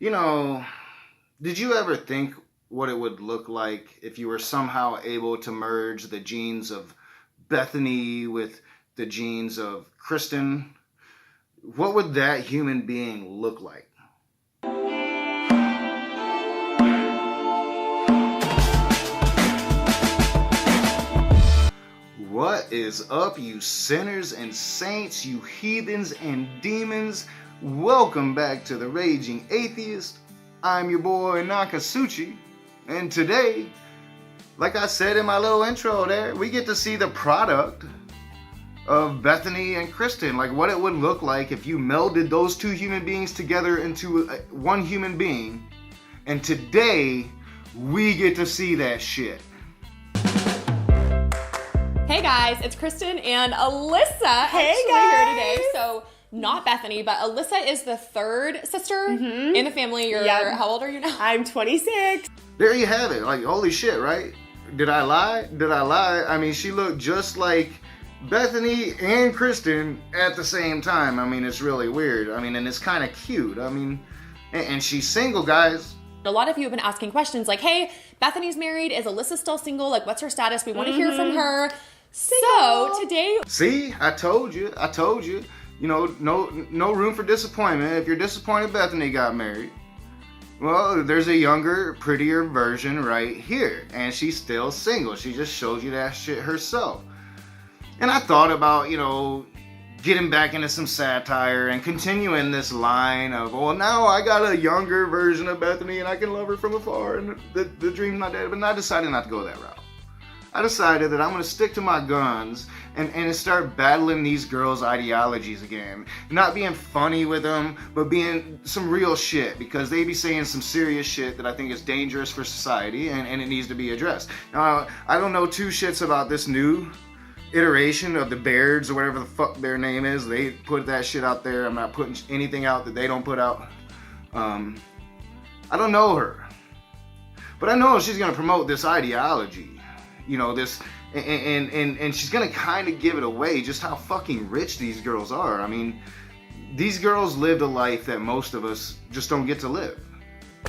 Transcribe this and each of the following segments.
You know, did you ever think what it would look like if you were somehow able to merge the genes of Bethany with the genes of Kristen? What would that human being look like? What is up, you sinners and saints, you heathens and demons? Welcome back to The Raging Atheist. I'm your boy Nakasuchi, and today, like I said in my little intro there, we get to see the product of Bethany and Kristen, like what it would look like if you melded those two human beings together into one human being. And today, we get to see that shit. Hey guys, it's Kristen and Alyssa Hey actually guys. here today. So not Bethany, but Alyssa is the third sister in the family. How old are you now? I'm 26. There you have it. Like, holy shit, right? Did I lie? I mean, she looked just like Bethany and Kristen at the same time. I mean, it's really weird. I mean, and it's kind of cute. I mean, and she's single, guys. A lot of you have been asking questions like, hey, Bethany's married. Is Alyssa still single? Like, what's her status? We want to hear from her. So today... See, I told you. You know, no room for disappointment. If you're disappointed Bethany got married, well, there's a younger, prettier version right here. And she's still single. She just showed you that shit herself. And I thought about, you know, getting back into some satire and continuing this line of, well, now I got a younger version of Bethany and I can love her from afar and the dream's not dead. But I decided not to go that route. I decided that I'm going to stick to my guns and start battling these girls' ideologies again. Not being funny with them, but being some real shit, because they be saying some serious shit that I think is dangerous for society and it needs to be addressed. Now, I don't know two shits about this new iteration of the Bairds or whatever the fuck their name is. They put that shit out there. I'm not putting anything out that they don't put out. I don't know her, but I know she's going to promote this ideology. You know, this, and she's gonna kind of give it away just how fucking rich these girls are. I mean, these girls lived a life that most of us just don't get to live.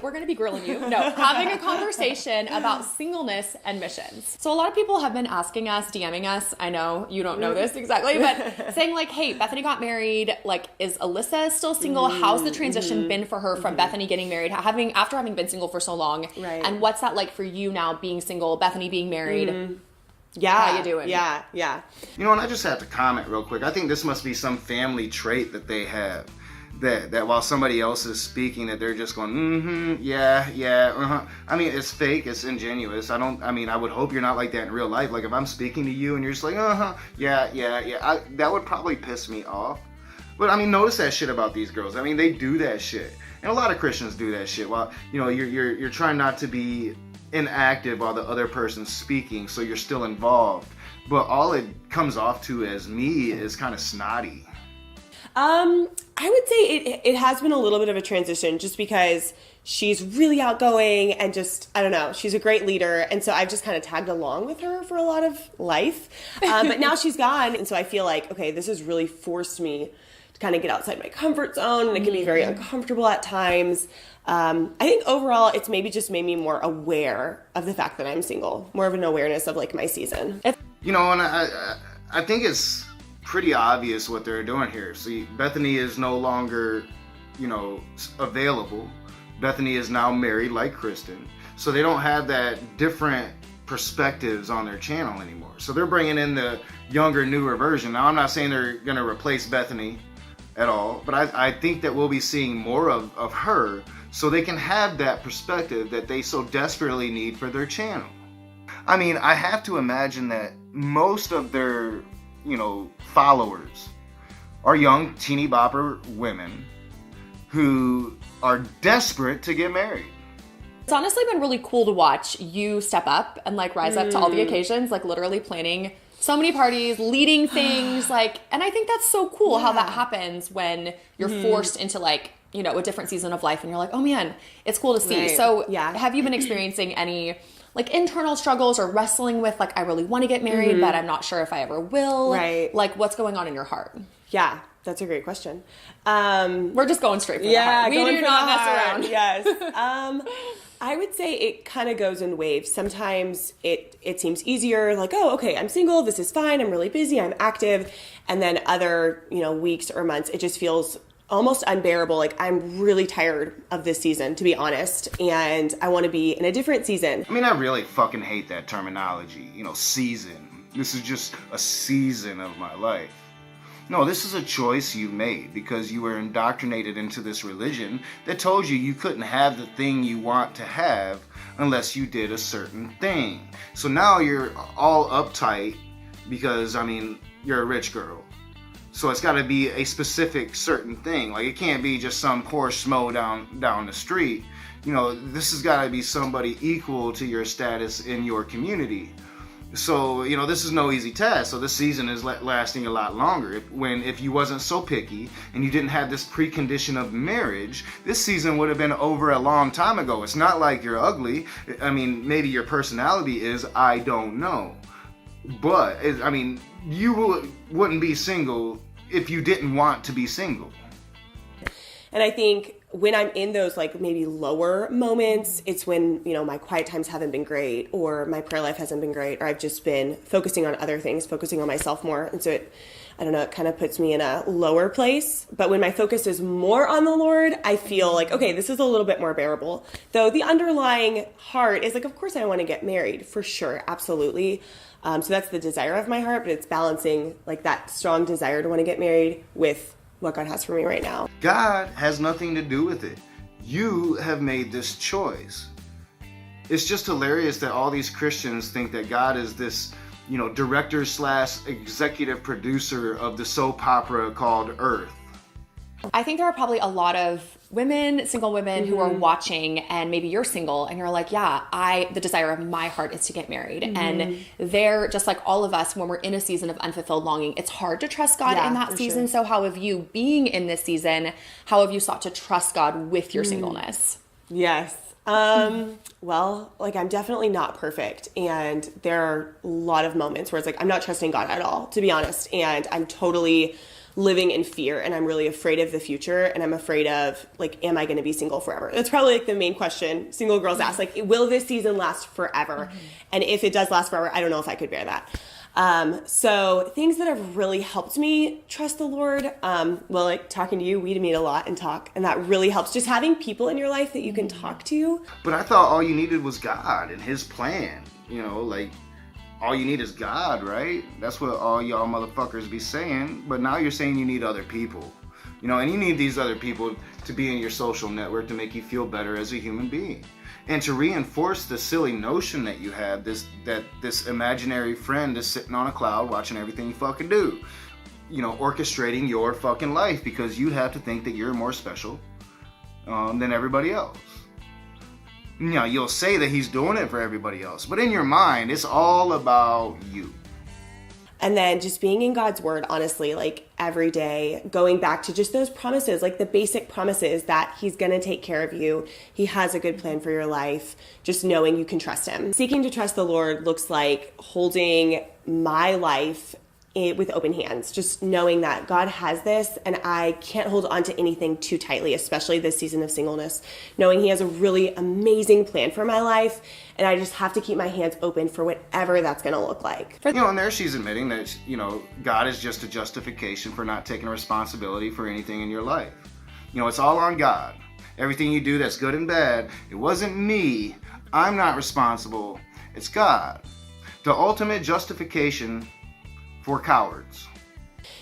We're going to be grilling you. No, having a conversation about singleness and missions. So a lot of people have been asking us, DMing us, I know you don't know this exactly, but saying like, hey, Bethany got married. Like, is Alyssa still single? How's the transition been for her from Bethany getting married, after having been single for so long? Right. And what's that like for you now, being single, Bethany being married? Yeah. How you doing? Yeah. You know, and I just have to comment real quick. I think this must be some family trait that they have. That while somebody else is speaking, that they're just going, yeah. I mean, it's fake, it's ingenuous. I would hope you're not like that in real life. Like, if I'm speaking to you and you're just like, yeah, that would probably piss me off. But I mean, notice that shit about these girls. I mean, they do that shit. And a lot of Christians do that shit. While, you know, you're trying not to be inactive while the other person's speaking, so you're still involved. But all it comes off to as me is kind of snotty. I would say it has been a little bit of a transition just because she's really outgoing and just, I don't know, she's a great leader. And so I've just kind of tagged along with her for a lot of life. But now she's gone. And so I feel like, okay, this has really forced me to kind of get outside my comfort zone. And it can be very uncomfortable at times. I think overall it's maybe just made me more aware of the fact that I'm single. More of an awareness of like my season. You know, and I think it's pretty obvious what they're doing here. See, Bethany is no longer, you know, available. Bethany is now married like Kristen. So they don't have that different perspectives on their channel anymore. So they're bringing in the younger, newer version. Now, I'm not saying they're going to replace Bethany at all, but I think that we'll be seeing more of her so they can have that perspective that they so desperately need for their channel. I mean, I have to imagine that most of their, you know, followers are young teeny bopper women who are desperate to get married. It's honestly been really cool to watch you step up and like rise up to all the occasions, like literally planning so many parties, leading things, like, and I think that's so cool how that happens when you're forced into like, you know, a different season of life and you're like, oh man, it's cool to see. Right. So have you been experiencing any like internal struggles or wrestling with like, I really want to get married, but I'm not sure if I ever will. Right. Like, what's going on in your heart? Yeah. That's a great question. We're just going straight for the Yeah, heart. We going do for not the mess heart. around. Yes. I would say it kind of goes in waves. Sometimes it seems easier, like, oh, okay, I'm single, this is fine, I'm really busy, I'm active. And then other, weeks or months, it just feels almost unbearable. Like, I'm really tired of this season, to be honest, and I want to be in a different season. I mean, I really fucking hate that terminology, season. This is just a season of my life. No, this is a choice you made because you were indoctrinated into this religion that told you you couldn't have the thing you want to have unless you did a certain thing. So now you're all uptight because, you're a rich girl. So it's got to be a specific certain thing. Like, it can't be just some poor schmo down the street. This has got to be somebody equal to your status in your community. So, this is no easy task. So this season is lasting a lot longer. If you wasn't so picky and you didn't have this precondition of marriage, this season would have been over a long time ago. It's not like you're ugly. Maybe your personality is, I don't know. But, you wouldn't be single if you didn't want to be single. And I think when I'm in those maybe lower moments, it's when, my quiet times haven't been great, or my prayer life hasn't been great, or I've just been focusing on other things, focusing on myself more. And so it kind of puts me in a lower place. But when my focus is more on the Lord, I feel like, okay, this is a little bit more bearable. Though the underlying heart is of course I want to get married, for sure, absolutely. So that's the desire of my heart, but it's balancing that strong desire to want to get married with what God has for me right now. God has nothing to do with it. You have made this choice. It's just hilarious that all these Christians think that God is this, director / executive producer of the soap opera called Earth. I think there are probably a lot of single women who are watching, and maybe you're single and you're like, yeah, the desire of my heart is to get married. And they're just like all of us when we're in a season of unfulfilled longing. It's hard to trust God in that season. Sure. So how have you, being in this season, how have you sought to trust God with your singleness? Yes. Well, I'm definitely not perfect. And there are a lot of moments where it's I'm not trusting God at all, to be honest. And I'm totally living in fear, and I'm really afraid of the future, and I'm afraid of am I going to be single forever? That's probably the main question single girls ask, will this season last forever? And if it does last forever, I don't know if I could bear that. So things that have really helped me trust the Lord, talking to you, we meet a lot and talk, and that really helps, just having people in your life that you can talk to. But I thought all you needed was God and his plan, all you need is God, right? That's what all y'all motherfuckers be saying. But now you're saying you need other people. And you need these other people to be in your social network to make you feel better as a human being. And to reinforce the silly notion that you have, that this imaginary friend is sitting on a cloud watching everything you fucking do. Orchestrating your fucking life because you have to think that you're more special than everybody else. You'll say that he's doing it for everybody else, but in your mind, it's all about you. And then just being in God's word, honestly, every day, going back to just those promises, the basic promises that he's going to take care of you. He has a good plan for your life, just knowing you can trust him. Seeking to trust the Lord looks like holding my life with open hands, just knowing that God has this and I can't hold on to anything too tightly, especially this season of singleness, knowing he has a really amazing plan for my life, and I just have to keep my hands open for whatever that's going to look like. And there she's admitting that, God is just a justification for not taking responsibility for anything in your life. It's all on God. Everything you do that's good and bad, it wasn't me. I'm not responsible. It's God. The ultimate justification for cowards.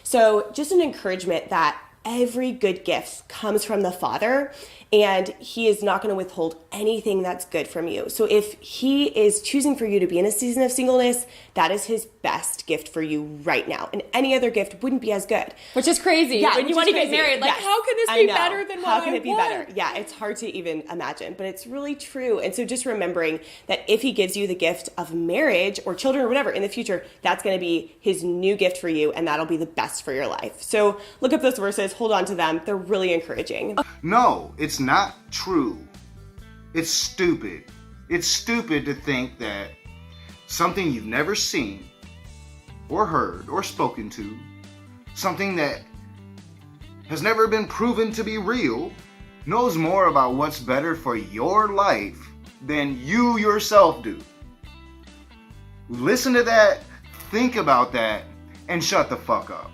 So just an encouragement that every good gift comes from the Father, and he is not going to withhold anything that's good from you. So if he is choosing for you to be in a season of singleness, that is his best gift for you right now. And any other gift wouldn't be as good. Which is crazy. When you want to get married, yes. How can this be better than what How can it be want? better? Yeah, it's hard to even imagine, but it's really true. And so just remembering that if he gives you the gift of marriage or children or whatever in the future, that's going to be his new gift for you, and that'll be the best for your life. So look up those verses, hold on to them. They're really encouraging. No, it's not true. It's stupid. It's stupid to think that something you've never seen or heard or spoken to, something that has never been proven to be real, knows more about what's better for your life than you yourself do. Listen to that, think about that, and shut the fuck up.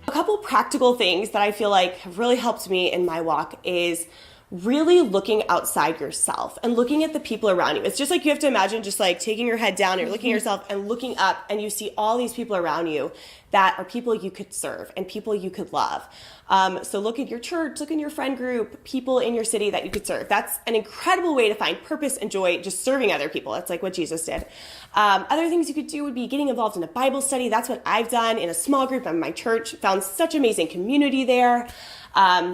A couple practical things that I feel like have really helped me in my walk is really looking outside yourself and looking at the people around you. It's just like you have to imagine just like taking your head down, you're looking at yourself and looking up, and you see all these people around you that are people you could serve and people you could love. So look at your church, look in your friend group, people in your city that you could serve. That's an incredible way to find purpose and joy, just serving other people. That's like what Jesus did. Other things you could do would be getting involved in a Bible study. That's what I've done in a small group in my church. Found such amazing community there.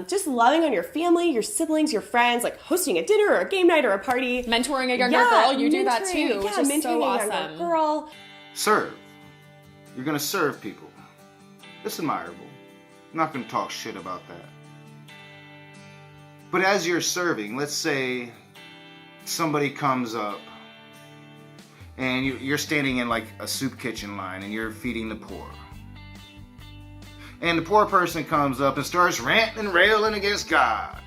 Just loving on your family, your siblings, your friends, like hosting a dinner or a game night or a party. Mentoring a younger girl, you do that too, which is so awesome. A younger girl. Serve. You're gonna serve people. It's admirable. I'm not gonna talk shit about that. But as you're serving, let's say somebody comes up and you're standing in like a soup kitchen line and you're feeding the poor. And the poor person comes up and starts ranting and railing against God.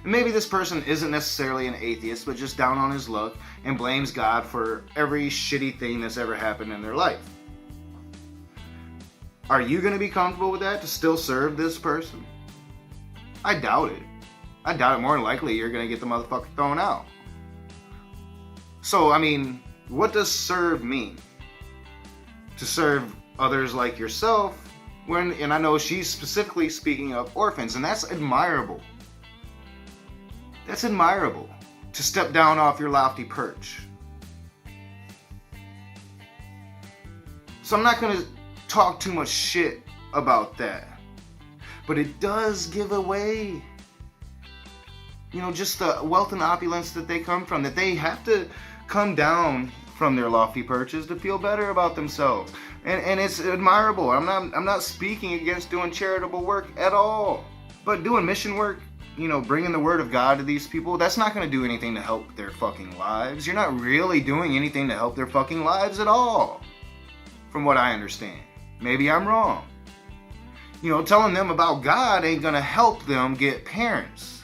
And maybe this person isn't necessarily an atheist, but just down on his luck and blames God for every shitty thing that's ever happened in their life. Are you going to be comfortable with that to still serve this person? I doubt it. I doubt it. More than likely you're going to get the motherfucker thrown out. So, I mean, what does serve mean? To serve others like yourself, and I know she's specifically speaking of orphans, and that's admirable. That's admirable, to step down off your lofty perch. So I'm not going to talk too much shit about that, but it does give away, just the wealth and opulence that they come from, that they have to come down from their lofty perches to feel better about themselves. And it's admirable. I'm not speaking against doing charitable work at all. But doing mission work, bringing the word of God to these people, that's not going to do anything to help their fucking lives. You're not really doing anything to help their fucking lives at all, from what I understand. Maybe I'm wrong. Telling them about God ain't going to help them get parents.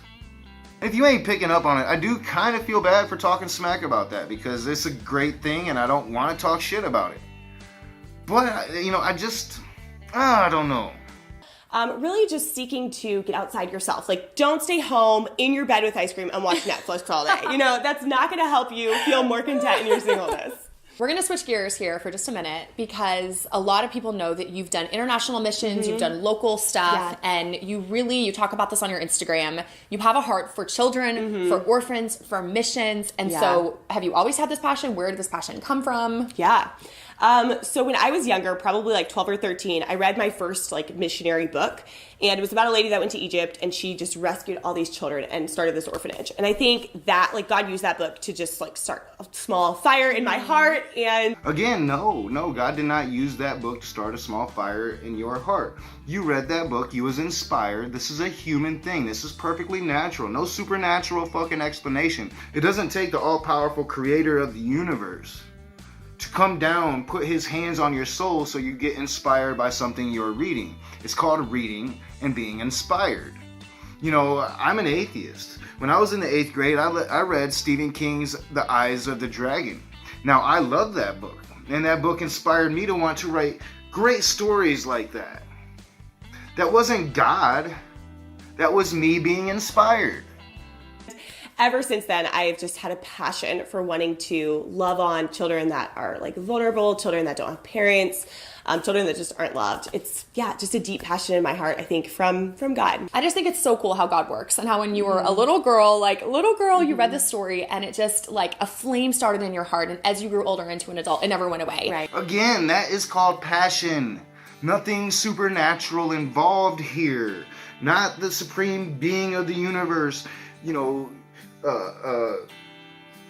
If you ain't picking up on it, I do kind of feel bad for talking smack about that, because it's a great thing and I don't want to talk shit about it. But, I don't know. Really just seeking to get outside yourself. Like, don't stay home in your bed with ice cream and watch Netflix all day. That's not going to help you feel more content in your singleness. We're going to switch gears here for just a minute, because a lot of people know that you've done international missions, you've done local stuff, and you talk about this on your Instagram. You have a heart for children, for orphans, for missions. And so have you always had this passion? Where did this passion come from? Yeah. So when I was younger, probably like 12 or 13, I read my first missionary book, and it was about a lady that went to Egypt, and she just rescued all these children and started this orphanage. And I think that God used that book to just start a small fire in my heart. And again, no, God did not use that book to start a small fire in your heart. You read that book, you was inspired. This is a human thing. This is perfectly natural. No supernatural fucking explanation. It doesn't take the all-powerful creator of the universe to come down, put his hands on your soul so you get inspired by something you're reading. It's called reading and being inspired. I'm an atheist. When I was in the 8th grade, I read Stephen King's The Eyes of the Dragon. Now, I love that book, and that book inspired me to want to write great stories like that. That wasn't God. That was me being inspired. Ever since then, I've just had a passion for wanting to love on children that are vulnerable, children that don't have parents, children that just aren't loved. It's just a deep passion in my heart, I think, from God. I just think it's so cool how God works, and how when you were a little girl, you read this story and it just a flame started in your heart, and as you grew older into an adult, it never went away. Right. Again, that is called passion. Nothing supernatural involved here. Not the supreme being of the universe,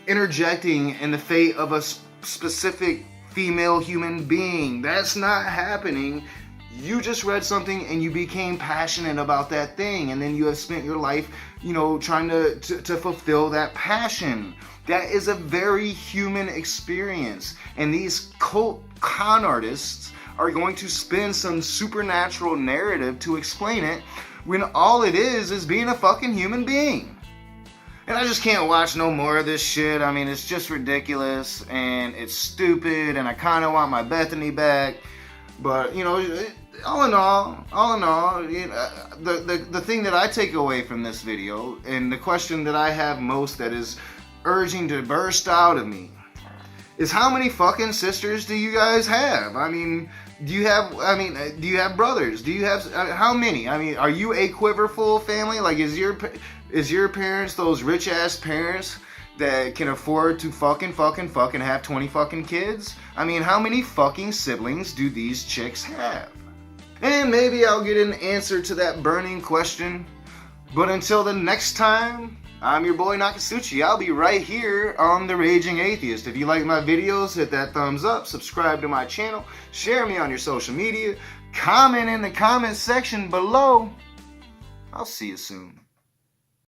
interjecting in the fate of a specific female human being. That's not happening. You just read something and you became passionate about that thing, and then you have spent your life, trying to fulfill that passion. That is a very human experience, and these con artists are going to spin some supernatural narrative to explain it when all it is being a fucking human being. And I just can't watch no more of this shit. I mean, it's just ridiculous and it's stupid, and I kind of want my Bethenny back. But, you know, all in all, you know, the thing that I take away from this video, and the question that I have most that is urging to burst out of me, is how many fucking sisters do you guys have? I mean, do you have brothers? Do you have, how many? I mean, are you a quiverful family? Like, is your parents those rich ass parents that can afford to fucking have 20 fucking kids? I mean, how many fucking siblings do these chicks have? And maybe I'll get an answer to that burning question. But until the next time, I'm your boy Nakasuchi. I'll be right here on The Raging Atheist. If you like my videos, hit that thumbs up, subscribe to my channel, share me on your social media, comment in the comment section below. I'll see you soon.